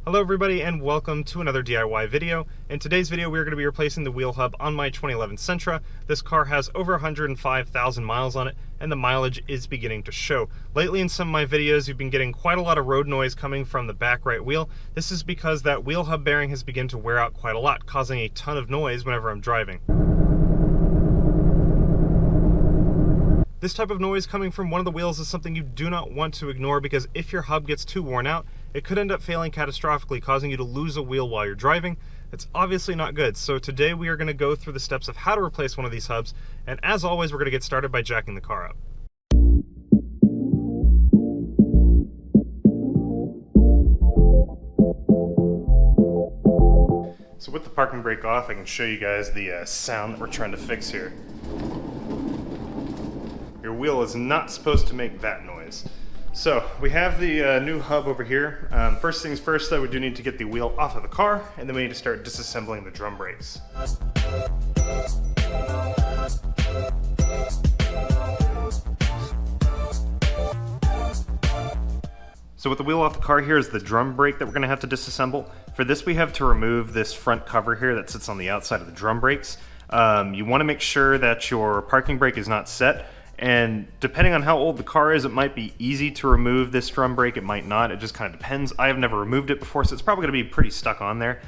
Hello everybody and welcome to another DIY video. In today's video we're going to be replacing the wheel hub on my 2011 Sentra. This car has over 105,000 miles on it and the mileage is beginning to show. Lately in some of my videos you've been getting quite a lot of road noise coming from the back right wheel. This is because that wheel hub bearing has begun to wear out quite a lot, causing a ton of noise whenever I'm driving. This type of noise coming from one of the wheels is something you do not want to ignore, because if your hub gets too worn out, it could end up failing catastrophically, causing you to lose a wheel while you're driving. It's obviously not good. So today we are going to go through the steps of how to replace one of these hubs, and as always we're going to get started by jacking the car up. So with the parking brake off, I can show you guys the sound that we're trying to fix here. Your wheel is not supposed to make that noise. So we have the new hub over here. First things first though, we do need to get the wheel off of the car, and then we need to start disassembling the drum brakes. So with the wheel off the car, here is the drum brake that we're going to have to disassemble. For this we have to remove this front cover here that sits on the outside of the drum brakes. You want to make sure that your parking brake is not set. And depending on how old the car is, it might be easy to remove this drum brake, it might not, it just kind of depends. I have never removed it before, so it's probably going to be pretty stuck on there.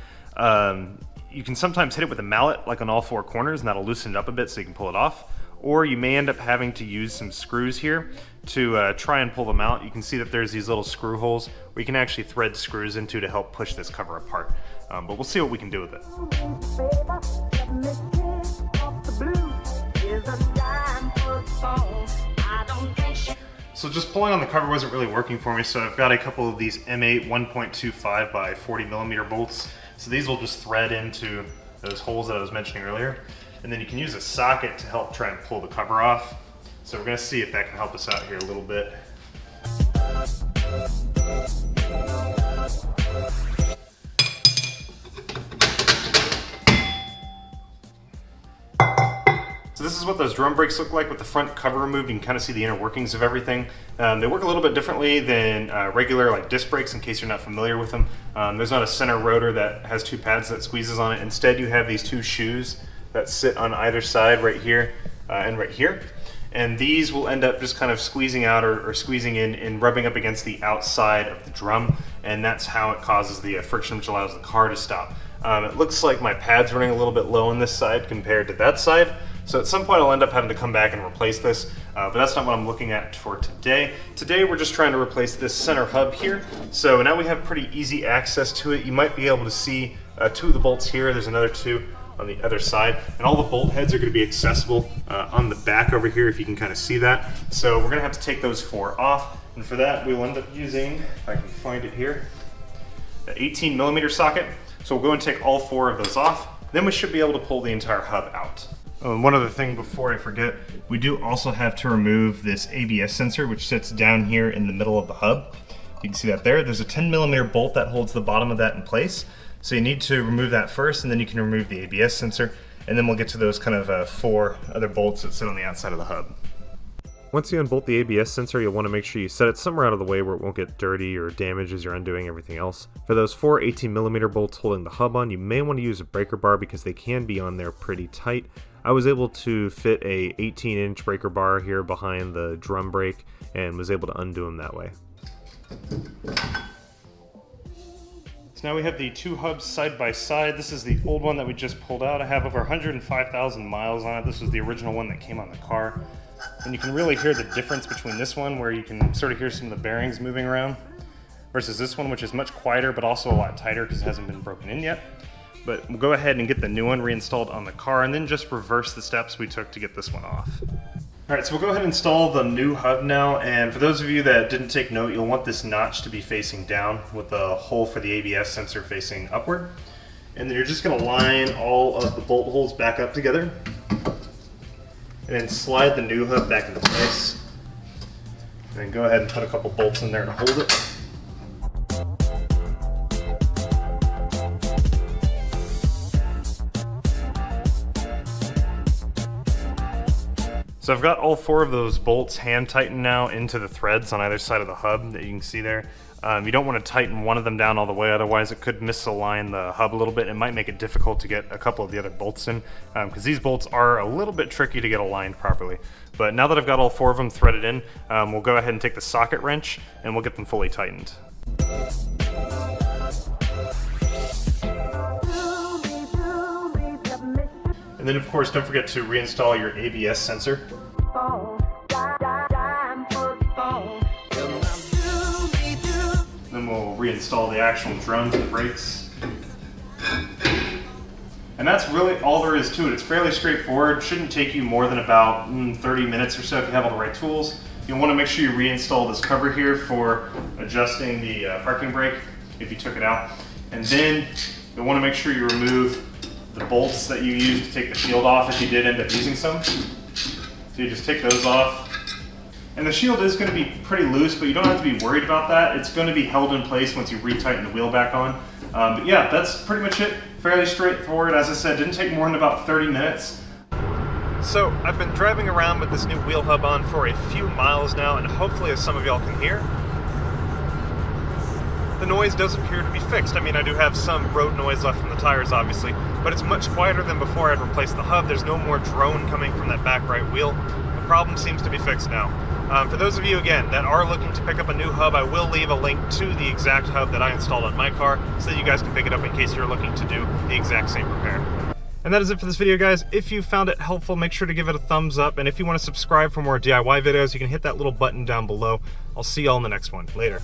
You can sometimes hit it with a mallet, like on all four corners, and that'll loosen it up a bit so you can pull it off. Or you may end up having to use some screws here to try and pull them out. You can see that there's these little screw holes where you can actually thread screws into to help push this cover apart. But we'll see what we can do with it. So just pulling on the cover wasn't really working for me, so I've got a couple of these M8 1.25 by 40 millimeter bolts. So these will just thread into those holes that I was mentioning earlier. And then you can use a socket to help try and pull the cover off. So we're going to see if that can help us out here a little bit. So this is what those drum brakes look like with the front cover removed. You can kind of see the inner workings of everything. They work a little bit differently than regular like disc brakes, in case you're not familiar with them. There's not a center rotor that has two pads that squeezes on it. Instead you have these two shoes that sit on either side, right here and right here. And these will end up just kind of squeezing out or squeezing in and rubbing up against the outside of the drum. And that's how it causes the friction, which allows the car to stop. It looks like my pad's running a little bit low on this side compared to that side. So at some point I'll end up having to come back and replace this, but that's not what I'm looking at for today. Today we're just trying to replace this center hub here. So now we have pretty easy access to it. You might be able to see two of the bolts here. There's another two on the other side, and all the bolt heads are going to be accessible on the back over here, if you can kind of see that. So we're going to have to take those four off, and for that we'll end up using, if I can find it here, the 18 millimeter socket. So we'll go and take all four of those off, then we should be able to pull the entire hub out. Oh, and one other thing before I forget, we do also have to remove this ABS sensor, which sits down here in the middle of the hub. You can see that there. There's a 10 millimeter bolt that holds the bottom of that in place. So you need to remove that first, and then you can remove the ABS sensor, and then we'll get to those kind of four other bolts that sit on the outside of the hub. Once you unbolt the ABS sensor, you'll want to make sure you set it somewhere out of the way where it won't get dirty or damaged as you're undoing everything else. For those four 18 millimeter bolts holding the hub on, you may want to use a breaker bar because they can be on there pretty tight. I was able to fit a 18-inch breaker bar here behind the drum brake and was able to undo them that way. So now we have the two hubs side by side. This is the old one that we just pulled out. I have over 105,000 miles on it. This was the original one that came on the car. And you can really hear the difference between this one, where you can sort of hear some of the bearings moving around, versus this one, which is much quieter but also a lot tighter because it hasn't been broken in yet. But we'll go ahead and get the new one reinstalled on the car, and then just reverse the steps we took to get this one off. Alright, so we'll go ahead and install the new hub now, and for those of you that didn't take note, you'll want this notch to be facing down with the hole for the ABS sensor facing upward. And then you're just going to line all of the bolt holes back up together, and then slide the new hub back into place. And then go ahead and put a couple bolts in there to hold it. So I've got all four of those bolts hand tightened now into the threads on either side of the hub that you can see there. You don't want to tighten one of them down all the way, otherwise it could misalign the hub a little bit. It might make it difficult to get a couple of the other bolts in, because these bolts are a little bit tricky to get aligned properly. But now that I've got all 4 of them threaded in, we'll go ahead and take the socket wrench and we'll get them fully tightened. And then of course, don't forget to reinstall your ABS sensor. Then we'll reinstall the actual drums and brakes. And that's really all there is to it. It's fairly straightforward. Shouldn't take you more than about 30 minutes or so if you have all the right tools. You'll want to make sure you reinstall this cover here for adjusting the parking brake if you took it out. And then you'll want to make sure you remove the bolts that you used to take the shield off if you did end up using some. So you just take those off. And the shield is going to be pretty loose, but you don't have to be worried about that. It's going to be held in place once you retighten the wheel back on. But yeah, that's pretty much it. Fairly straightforward. As I said, didn't take more than about 30 minutes. So I've been driving around with this new wheel hub on for a few miles now, and hopefully, as some of y'all can hear, the noise does appear to be fixed. I mean, I do have some road noise left from the tires, obviously, but it's much quieter than before I'd replaced the hub. There's no more drone coming from that back right wheel. The problem seems to be fixed now. For those of you, again, that are looking to pick up a new hub, I will leave a link to the exact hub that I installed on my car so that you guys can pick it up in case you're looking to do the exact same repair. And that is it for this video, guys. If you found it helpful, make sure to give it a thumbs up. And if you want to subscribe for more DIY videos, you can hit that little button down below. I'll see y'all in the next one. Later.